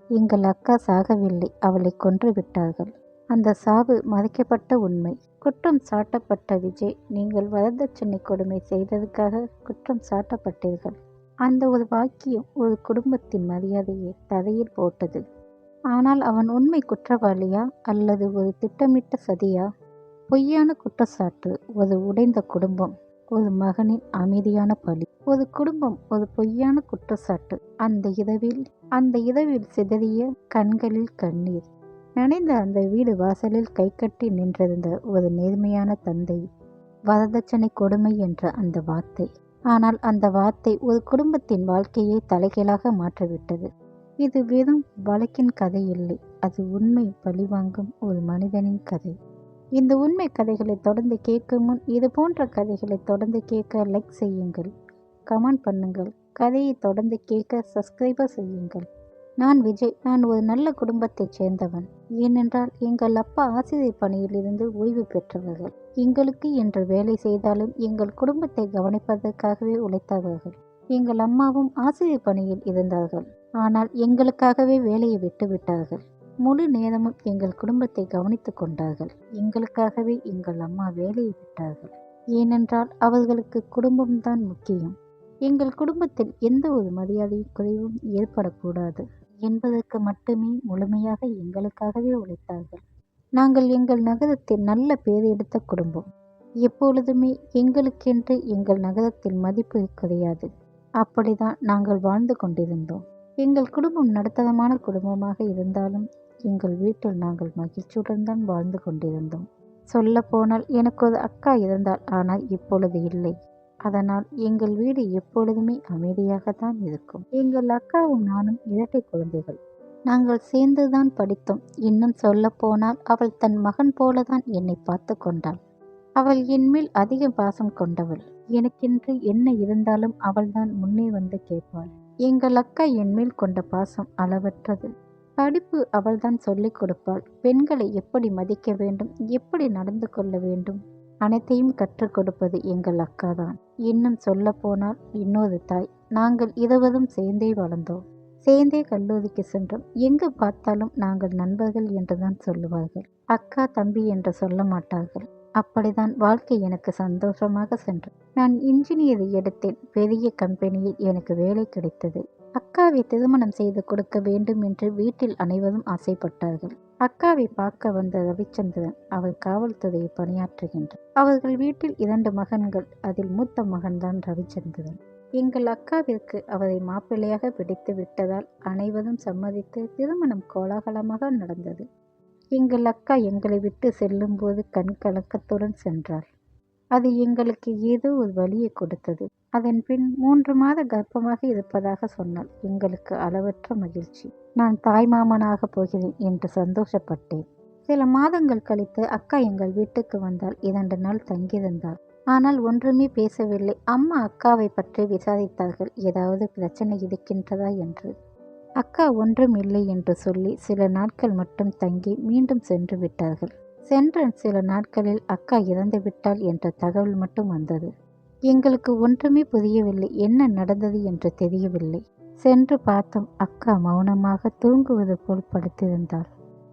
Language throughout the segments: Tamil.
எங்கள் அக்கா சாகவில்லை, அவளை கொன்று விட்டார்கள். அந்த சாவு மறைக்கப்பட்ட உண்மை. குற்றம் சாட்டப்பட்ட விஜய், நீங்கள் வரதட்சணை கொடுமை செய்ததுக்காக குற்றம் சாட்டப்பட்டீர்கள். அந்த ஒரு வாக்கியம் ஒரு குடும்பத்தின் மரியாதையை தரையில் போட்டது. ஆனால் அவன் உண்மை குற்றவாளியா அல்லது ஒரு திட்டமிட்ட சதியா? பொய்யான குற்றச்சாட்டு, ஒரு உடைந்த குடும்பம், ஒரு மகனின் அமைதியான பலி. ஒரு குடும்பம், ஒரு பொய்யான குற்றச்சாட்டு. அந்த இரவில் சிதறிய கண்களில் கண்ணீர். நனைந்த அந்த வீடு வாசலில் கைகட்டி நின்றிருந்த ஒரு நேர்மையான தந்தை. வரதட்சணை கொடுமை என்ற அந்த வார்த்தை. ஆனால் அந்த வார்த்தை ஒரு குடும்பத்தின் வாழ்க்கையை தலைகீழாக மாற்றிவிட்டது. இது வெறும் வழக்கின் கதை இல்லை, அது உண்மை பழிவாங்கும் ஒரு மனிதனின் கதை. இந்த உண்மை கதைகளை தொடர்ந்து கேட்கும் முன் இது போன்ற கதைகளை தொடர்ந்து கேட்க லைக் செய்யுங்கள், கமெண்ட் பண்ணுங்கள். கதையை தொடர்ந்து கேட்க சப்ஸ்கிரைபர் செய்யுங்கள். நான் விஜய். நான் ஒரு நல்ல குடும்பத்தைச் சேர்ந்தவன். ஏனென்றால் எங்கள் அப்பா ஆசிரியர் பணியில் இருந்து ஓய்வு பெற்றவர்கள். எங்களுக்கு என்று வேலை செய்தாலும் எங்கள் குடும்பத்தை கவனிப்பதற்காகவே உழைத்தவர்கள். எங்கள் அம்மாவும் ஆசிரியர் பணியில் இருந்தார்கள். ஆனால் எங்களுக்காகவே வேலையை விட்டுவிட்டார்கள். முழு நேரமும் எங்கள் குடும்பத்தை கவனித்துக் கொண்டார்கள். எங்களுக்காகவே எங்கள் அம்மா வேலையை விட்டார்கள். ஏனென்றால் அவர்களுக்கு குடும்பம்தான் முக்கியம். எங்கள் குடும்பத்தில் எந்த ஒரு மரியாதையும் குறைவும் ஏற்படக்கூடாது என்பதற்கு மட்டுமே முழுமையாக எங்களுக்காகவே உழைத்தார்கள். நாங்கள் எங்கள் நகரத்தில் நல்ல பேர் எடுத்த குடும்பம். எப்பொழுதுமே எங்களுக்கென்று எங்கள் நகரத்தில் மதிப்பு கிடையாது. அப்படிதான் நாங்கள் வாழ்ந்து கொண்டிருந்தோம். எங்கள் குடும்பம் நடுத்தரமான குடும்பமாக இருந்தாலும் எங்கள் வீட்டில் நாங்கள் மகிழ்ச்சியுடன் தான் வாழ்ந்து கொண்டிருந்தோம். சொல்ல போனால் எனக்கு ஒரு அக்கா இருந்தால், ஆனால் இப்பொழுது இல்லை. அதனால் எங்கள் வீடு எப்பொழுதுமே அமைதியாகத்தான் இருக்கும். எங்கள் அக்காவும் நானும் இரட்டை குழந்தைகள். நாங்கள் சேர்ந்துதான் படித்தோம். இன்னும் சொல்ல போனால் அவள் தன் மகன் போலதான் என்னை பார்த்து கொண்டாள். அவள் என்மேல் அதிக பாசம் கொண்டவள். எனக்கென்று என்ன இருந்தாலும் அவள்தான் முன்னே வந்து கேட்பாள். எங்கள் அக்கா என்மேல் கொண்ட பாசம் அளவற்றது. படிப்பு அவள்தான் சொல்லிக் கொடுப்பாள். பெண்களை எப்படி மதிக்க வேண்டும், எப்படி நடந்து கொள்ள வேண்டும், அனைத்தையும் கற்றுக் கொடுப்பது எங்கள் அக்காதான். இன்னும் சொல்ல போனால் இன்னொரு தாய். நாங்கள் இருவரும் சேர்ந்தே வளர்ந்தோம். சேர்ந்தே கல்லூரிக்கு சென்றோம். எங்கு பார்த்தாலும் நாங்கள் நண்பர்கள் என்றுதான் சொல்லுவார்கள். அக்கா தம்பி என்று சொல்ல மாட்டார்கள். அப்படிதான் வாழ்க்கை எனக்கு சந்தோஷமாக சென்றது. நான் இன்ஜினியர் எடுத்தேன். பெரிய கம்பெனியில் எனக்கு வேலை கிடைத்தது. அக்காவை திருமணம் செய்து கொடுக்க வேண்டும் என்று வீட்டில் அனைவரும் ஆசைப்பட்டார்கள். அக்காவை பார்க்க வந்த ரவிச்சந்திரன், அவர் காவல்துறையில் பணியாற்றுகின்றார். அவர்கள் வீட்டில் 2 மகன்கள். அதில் மூத்த மகன்தான் ரவிச்சந்திரன். எங்கள் அக்காவிற்கு அவரை மாப்பிள்ளையாக பிடித்து விட்டதால் அனைவரும் சம்மதித்து திருமணம் கோலாகலமாக நடந்தது. எங்கள் அக்கா எங்களை விட்டு செல்லும் போது கண் கலக்கத்துடன் சென்றார். அது எங்களுக்கு ஏதோ ஒரு வலியை கொடுத்தது. அதன் பின் 3 மாத கர்ப்பமாக இருப்பதாக சொன்னாள். எங்களுக்கு அளவற்ற மகிழ்ச்சி. நான் தாய்மாமனாக போகிறேன் என்று சந்தோஷப்பட்டேன். சில மாதங்கள் கழித்து அக்கா எங்கள் வீட்டுக்கு வந்தால் 2 நாள் தங்கியிருந்தாள். ஆனால் ஒன்றுமே பேசவில்லை. அம்மா அக்காவை பற்றி விசாரித்தார்கள், ஏதாவது பிரச்சனை இருக்கின்றதா என்று. அக்கா ஒன்றும் இல்லை என்று சொல்லி சில நாட்கள் மட்டும் தங்கி மீண்டும் சென்று விட்டார்கள். சென்ற சில நாட்களில் அக்கா இறந்து விட்டாள் என்ற தகவல் மட்டும் வந்தது. எங்களுக்கு ஒன்றுமே புரியவில்லை. என்ன நடந்தது என்று தெரியவில்லை. சென்று பார்த்தோம், அக்கா மௌனமாக தூங்குவது போல் படுத்திருந்தாள்.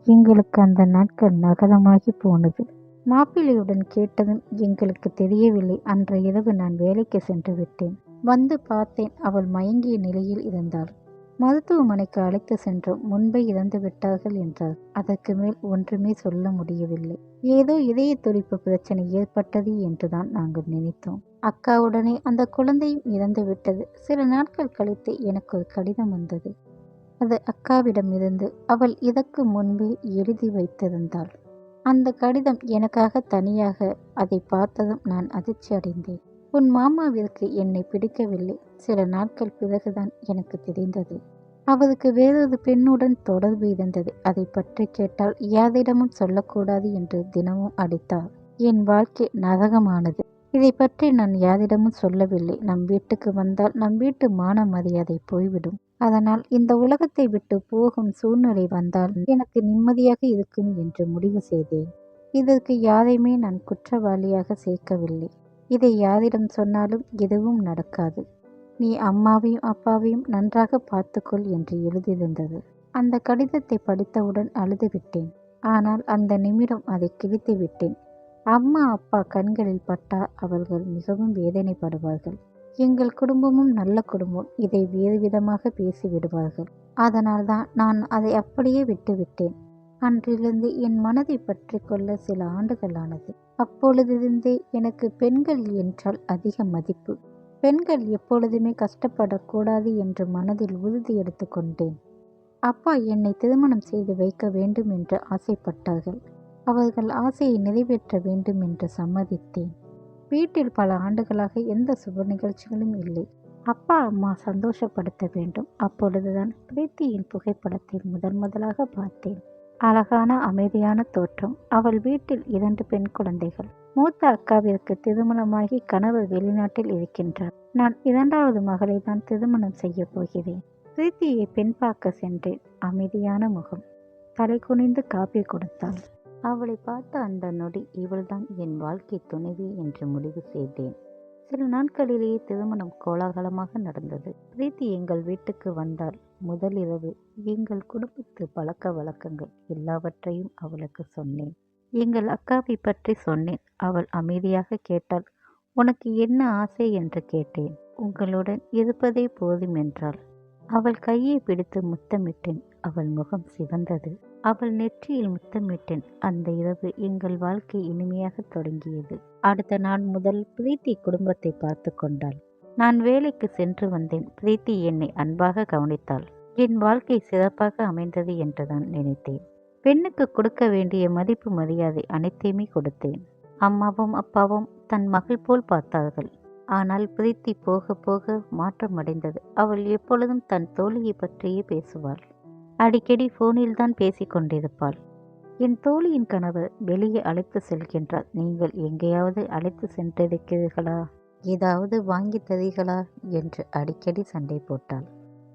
எங்களுக்கு அந்த நாட்கள் நகரமாகி போனது. மாப்பிள்ளையுடன் கேட்டதும் எங்களுக்கு தெரியவில்லை. அன்று இரவு நான் வேலைக்கு சென்று விட்டேன். வந்து பார்த்தேன், அவள் மயங்கிய நிலையில் இருந்தாள். மருத்துவமனைக்கு அழைத்து சென்றோம். முன்பே இறந்து விட்டார்கள் என்றார். அதற்கு மேல் ஒன்றுமே சொல்ல முடியவில்லை. ஏதோ இதய துடிப்பு பிரச்சனை ஏற்பட்டது என்றுதான் நாங்கள் நினைத்தோம். அக்காவுடனே அந்த குழந்தையும் இறந்து விட்டது. சில நாட்கள் கழித்து எனக்கு ஒரு கடிதம் வந்தது. அது அக்காவிடமிருந்து. அவள் இதற்கு முன்பே எழுதி வைத்திருந்தாள். அந்த கடிதம் எனக்காக தனியாக. அதை பார்த்ததும் நான் அதிர்ச்சி அடைந்தேன். உன் மாமாவிற்கு என்னை பிடிக்கவில்லை. சில நாட்கள் பிறகுதான் எனக்கு தெரிந்தது. அவருக்கு வேறொரு பெண்ணுடன் தொடர்பு இருந்தது. அதை பற்றி கேட்டால் யாரிடமும் சொல்லக்கூடாது என்று தினமும் அடித்தார். என் வாழ்க்கை நரகமானது. இதை பற்றி நான் யாரிடமும் சொல்லவில்லை. நம் வீட்டுக்கு வந்தால் நம் வீட்டு மான மரியாதை போய்விடும். அதனால் இந்த உலகத்தை விட்டு போகும் சூழ்நிலை வந்தால் எனக்கு நிம்மதியாக இருக்கும் என்று முடிவு செய்தேன். இதற்கு யாரையுமே நான் குற்றவாளியாக சேர்க்கவில்லை. இதை யாரிடம் சொன்னாலும் எதுவும் நடக்காது. நீ அம்மாவையும் அப்பாவையும் நன்றாக பார்த்துக்கொள் என்று எழுதியிருந்தது. அந்த கடிதத்தை படித்தவுடன் அழுதுவிட்டேன். ஆனால் அந்த நிமிடம் அதை கிழித்து விட்டேன். அம்மா அப்பா கண்களில் பட்டா அவர்கள் மிகவும் வேதனைப்படுவார்கள். எங்கள் குடும்பமும் நல்ல குடும்பம், இதை வேறு விதமாக பேசிவிடுவார்கள். அதனால்தான் நான் அதை அப்படியே விட்டுவிட்டேன். அன்றிலிருந்து என் மனதை பற்றி கொள்ள சில ஆண்டுகளானது. அப்பொழுதிருந்தே எனக்கு பெண்கள் என்றால் அதிக மதிப்பு. பெண்கள் எப்பொழுதுமே கஷ்டப்படக்கூடாது என்று மனதில் உறுதி எடுத்து கொண்டேன். அப்பா என்னை திருமணம் செய்து வைக்க வேண்டும் என்று ஆசைப்பட்டார்கள். அவர்கள் ஆசையை நிறைவேற்ற வேண்டும் என்று சம்மதித்தேன். வீட்டில் பல ஆண்டுகளாக எந்த சுப நிகழ்ச்சிகளும் இல்லை. அப்பா அம்மா சந்தோஷப்படுத்த வேண்டும். அப்பொழுதுதான் பிரீத்தியின் புகைப்படத்தை முதலாக பார்த்தேன். அழகான அமைதியான தோற்றம். அவள் வீட்டில் 2 பெண் குழந்தைகள். மூத்த அக்காவிற்கு திருமணமாகி கணவர் வெளிநாட்டில் இருக்கின்றார். நான் 2வது மகளை தான் திருமணம் செய்ய போகிறேன். பிரீத்தியை பெண் பார்க்க சென்றேன். அமைதியான முகம். தலை குனிந்து காப்பி கொடுத்தாள். அவளை பார்த்த அந்த நொடி இவள்தான் என் வாழ்க்கை துணைவி என்று முடிவு செய்தேன். சில நாட்களிலேயே திருமணம் கோலாகலமாக நடந்தது. பிரீத்தி எங்கள் வீட்டுக்கு வந்தால் முதலிரவு எங்கள் குடும்பத்து பழக்க வழக்கங்கள் எல்லாவற்றையும் அவளுக்கு சொன்னேன். எங்கள் அக்காவை பற்றி சொன்னேன். அவள் அமைதியாக கேட்டாள். உனக்கு என்ன ஆசை என்று கேட்டேன். உங்களுடன் இருப்பதே போதும் என்றாள். அவள் கையை பிடித்து முத்தமிட்டேன். அவள் முகம் சிவந்தது. அவள் நெற்றியில் முத்தமிட்டேன். அந்த இரவு எங்கள் வாழ்க்கை இனிமையாக தொடங்கியது. அடுத்த நாள் முதல் பிரீத்தி குடும்பத்தை பார்த்து கொண்டாள். நான் வேலைக்கு சென்று வந்தேன். பிரீத்தி என்னை அன்பாக கவனித்தாள். என் வாழ்க்கை சிறப்பாக அமைந்தது என்றுதான் நினைத்தேன். பெண்ணுக்கு கொடுக்க வேண்டிய மதிப்பு மரியாதை அனைத்தையுமே கொடுத்தேன். அம்மாவும் அப்பாவும் தன் மகள் போல் பார்த்தார்கள். ஆனால் பிரீத்தி போக போக மாற்றமடைந்தது. அவள் எப்பொழுதும் தன் தோழியை பற்றியே பேசுவாள். அடிக்கடி போனில் தான் பேசிக் கொண்டிருப்பாள். என் தோழியின் கணவர் வெளியே அழைத்து செல்கின்றார். நீங்கள் எங்கேயாவது அழைத்து சென்றிருக்கிறீர்களா? ஏதாவது வாங்கி தருகிறீர்களா என்று அடிக்கடி சண்டை போட்டாள்.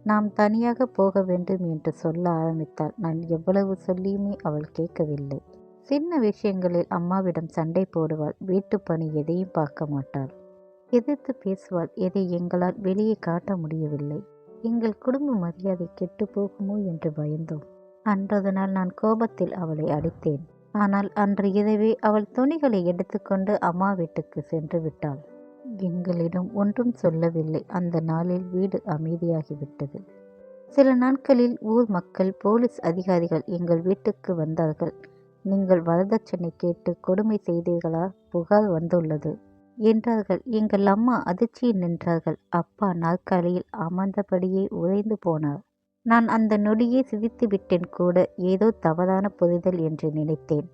நாம் தனியாக போக வேண்டும் என்று சொல்ல ஆரம்பித்தாள். நான் எவ்வளவு சொல்லியுமே அவள் கேட்கவில்லை. சின்ன விஷயங்களில் அம்மாவிடம் சண்டை போடுவாள். வீட்டு பணி எதையும் பார்க்க மாட்டாள். எதிர்த்து பேசுவாள். எதை எங்களால் வெளியே காட்ட முடியவில்லை. எங்கள் குடும்ப மரியாதை கெட்டு போகுமோ என்று பயந்தோம். அன்றது நாள் நான் கோபத்தில் அவளை அடித்தேன். ஆனால் அன்று இரவே அவள் துணிகளை எடுத்துக்கொண்டு அம்மா வீட்டுக்கு சென்று விட்டாள். எங்களிடம் ஒன்றும் சொல்லவில்லை. அந்த நாளில் வீடு அமைதியாகிவிட்டது. சில நாட்களில் ஊர் மக்கள், போலீஸ் அதிகாரிகள் எங்கள் வீட்டுக்கு வந்தார்கள். நீங்கள் வரதட்சணை கேட்டு கொடுமை செய்தீர்களா? புகார் வந்துள்ளது என்றார்கள். எங்கள் அம்மா அதிர்ச்சியில் நின்றார்கள். அப்பா நாற்காலியில் அமர்ந்தபடியே உறைந்து போனார். நான் அந்த நொடியே சிரித்து விட்டேன். கூட ஏதோ தவறான புரிதல் என்று நினைத்தேன்.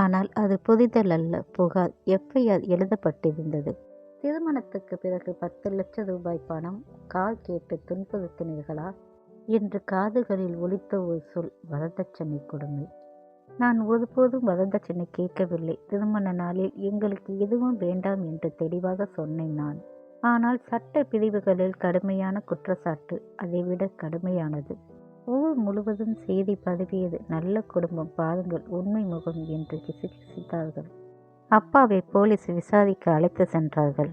ஆனால் அது புரிதல் அல்ல, புகார். FIR எழுதப்பட்டிருந்தது. திருமணத்துக்கு பிறகு 10 லட்சம் ரூபாய் பணம், கார் கேட்டு துன்புறுத்தினீர்களா என்று காதுகளில் ஒலித்த ஒரு சொல். வரதட்சணை கொடுமை. நான் ஒருபோதும் வரதட்சணை கேட்கவில்லை. திருமண நாளில் எங்களுக்கு எதுவும் வேண்டாம் என்று தெளிவாக சொன்னேன் நான். ஆனால் சட்ட பிரிவுகளில் கடுமையான குற்றச்சாட்டு, அதைவிட கடுமையானது. ஊர் முழுவதும் செய்தி பரவியது. நல்ல குடும்பம் பாருங்கள், உண்மை முகம் என்று கிசுகிசுத்தார்கள். அப்பாவை போலீஸ் விசாரிக்க அழைத்து சென்றார்கள்.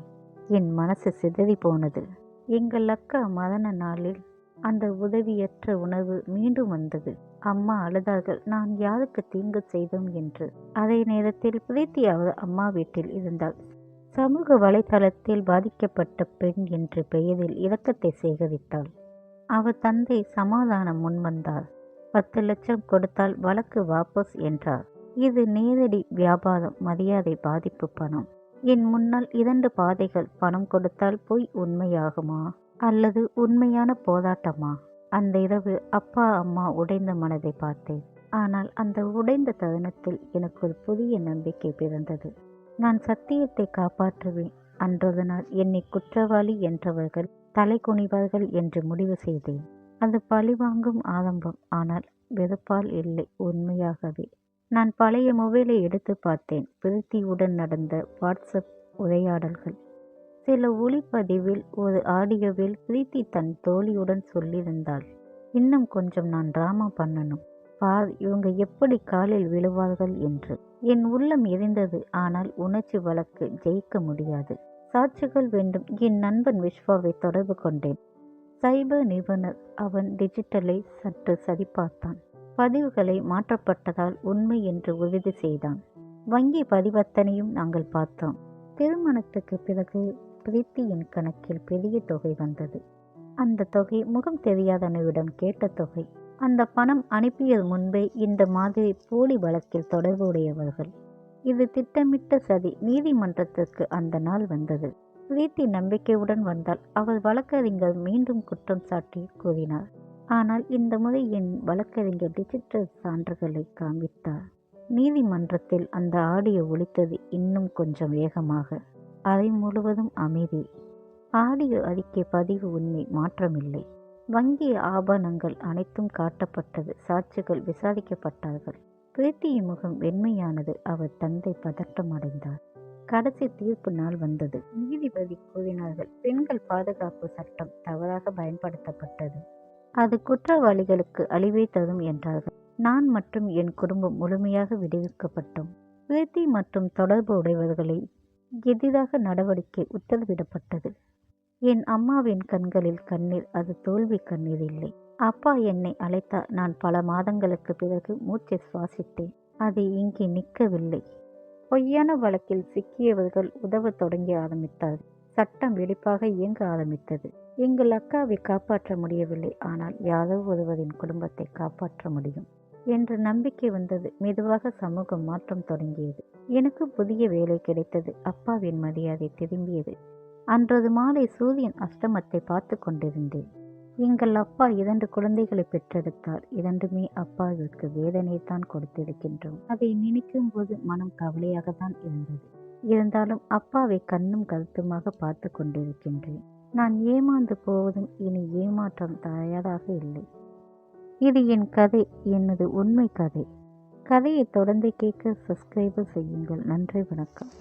என் மனசு சிதறி போனது. எங்கள் அக்கா மரண நாளில் அந்த உதவியற்ற உணர்வு மீண்டும் வந்தது. அம்மா அழுதார்கள். நான் யாருக்கு தீங்கு செய்தோம் என்று. அதே நேரத்தில் பிரீத்தி அவர் அம்மா வீட்டில் இருந்தால் சமூக வலைதளத்தில் பாதிக்கப்பட்ட பெண் என்ற பெயரில் இரக்கத்தை சேகரித்தாள். அவர் தந்தை சமாதானம் முன்வந்தார். 10 லட்சம் கொடுத்தால் வழக்கு வாபஸ் என்றார். இது நேரடி வியாபாரம், மரியாதை பாதிப்பு பணம். என் முன்னால் 2 பாதைகள். பணம் கொடுத்தால் பொய் உண்மையாகுமா அல்லது உண்மையான போராட்டமா? அந்த இரவு அப்பா அம்மா உடைந்த மனதை பார்த்தேன். ஆனால் அந்த உடைந்த தருணத்தில் எனக்கு ஒரு புதிய நம்பிக்கை பிறந்தது. நான் சத்தியத்தை காப்பாற்றுவேன். அன்றது நாள் என்னை குற்றவாளி என்றவர்கள் தலை குனிவார்கள் என்று முடிவு செய்தேன். அது பழிவாங்கும் ஆரம்பம். ஆனால் வெறுப்பால் இல்லை, உண்மையாகவே. நான் பழைய மொபைலை எடுத்து பார்த்தேன். பிரீத்தியுடன் நடந்த வாட்ஸ்அப் உரையாடல்கள். சில ஒளிப்பதிவில், ஒரு ஆடியோவில் பிரீத்தி தன் தோழியுடன் சொல்லியிருந்தாள், இன்னும் கொஞ்சம் நான் டிராமா பண்ணணும், பார் இவங்க எப்படி காலில் விழுவார்கள் என்று. என் உள்ளம் எரிந்தது. ஆனால் உணர்ச்சி வழக்கு ஜெயிக்க முடியாது. சாட்சிகள் வேண்டும். என் நண்பன் விஸ்வாவை தொடர்பு கொண்டேன். சைபர் நிபுணர். அவன் டிஜிட்டலை சற்று சரிபார்த்தான். பதிவுகளை மாற்றப்பட்டதால் உண்மை என்று உறுதி செய்தான். வங்கி பரிவர்த்தனையும் நாங்கள் பார்த்தோம். திருமணத்துக்கு பிறகு பிரீத்தியின் கணக்கில் பெரிய தொகை வந்தது. அந்த தொகை முகம் தெரியாதவனிடம் கேட்ட தொகை. அந்த பணம் அனுப்பியது முன்பே இந்த மாதிரி போலி வழக்கில் தொடர்புடையவர்கள். இது திட்டமிட்ட சதி. நீதிமன்றத்திற்கு அந்த நாள் வந்தது. பிரீத்தி நம்பிக்கையுடன் வந்தால் அவர் வழக்கறிஞர் மீண்டும் குற்றம் சாட்டி கூறினார். ஆனால் இந்த முறை என் வழக்கறிஞர் டிஜிட்டல் சான்றுகளை காண்பித்தார். நீதிமன்றத்தில் அந்த ஆடியோ ஒலித்தது. இன்னும் கொஞ்சம் வேகமாக. அறை முழுவதும் அமைதி. ஆடியோ அறிக்கை பதிவு உண்மை, மாற்றமில்லை. வங்கி ஆபரணங்கள் அனைத்தும் காட்டப்பட்டது. சாட்சிகள் விசாரிக்கப்பட்டார்கள். பிரீத்தியின் முகம் வெண்மையானது. அவர் தந்தை பதட்டமடைந்தார். கடைசி தீர்ப்பு நாள் வந்தது. நீதிபதி கூறினார்கள், பெண்கள் பாதுகாப்பு சட்டம் தவறாக பயன்படுத்தப்பட்டது. அது குற்றவாளிகளுக்கு அழிவை தரும் என்றார்கள். நான் மற்றும் என் குடும்பம் முழுமையாக விடுவிக்கப்பட்டோம். பிரீத்தி மற்றும் தொடர்பு உடையவர்களை எதிராக நடவடிக்கை உத்தரவிடப்பட்டது. என் அம்மாவின் கண்களில் கண்ணீர். அது தோல்வி கண்ணீர் இல்லை. அப்பா என்னை அழைத்தார். நான் பல மாதங்களுக்கு பிறகு மூச்சை சுவாசித்தேன். அது இங்கே நிற்கவில்லை. பொய்யான வழக்கில் சிக்கியவர்கள் உதவ தொடங்கி ஆரம்பித்தார்கள். சட்டம் வெடிப்பாக இயங்க ஆரம்பித்தது. எங்கள் அக்காவை காப்பாற்ற முடியவில்லை, ஆனால் யாரோ ஒருவரின் குடும்பத்தை காப்பாற்ற முடியும் என்ற நம்பிக்கை வந்தது. மெதுவாக சமூகம் மாற்றம் தொடங்கியது. எனக்கு புதிய வேலை கிடைத்தது. அப்பாவின் மரியாதை திரும்பியது. அன்றது மாலை சூரியன் அஸ்தமத்தை பார்த்து கொண்டிருந்தேன். எங்கள் அப்பா 2 குழந்தைகளை பெற்றெடுத்தார். 2மே அப்பாவிற்கு வேதனை தான் கொடுத்திருக்கின்றோம். அதை நினைக்கும் போது மனம் கவலையாகத்தான் இருந்தது. இருந்தாலும் அப்பாவை கண்ணும் கருத்துமாக பார்த்து கொண்டிருக்கின்றேன். நான் ஏமாந்து போவதும் இனி ஏமாற்றம் தயாராக இல்லை. இது என் கதை, எனது உண்மை கதை. கதையை தொடர்ந்து கேட்க சப்ஸ்கிரைப் செய்யுங்கள். நன்றி, வணக்கம்.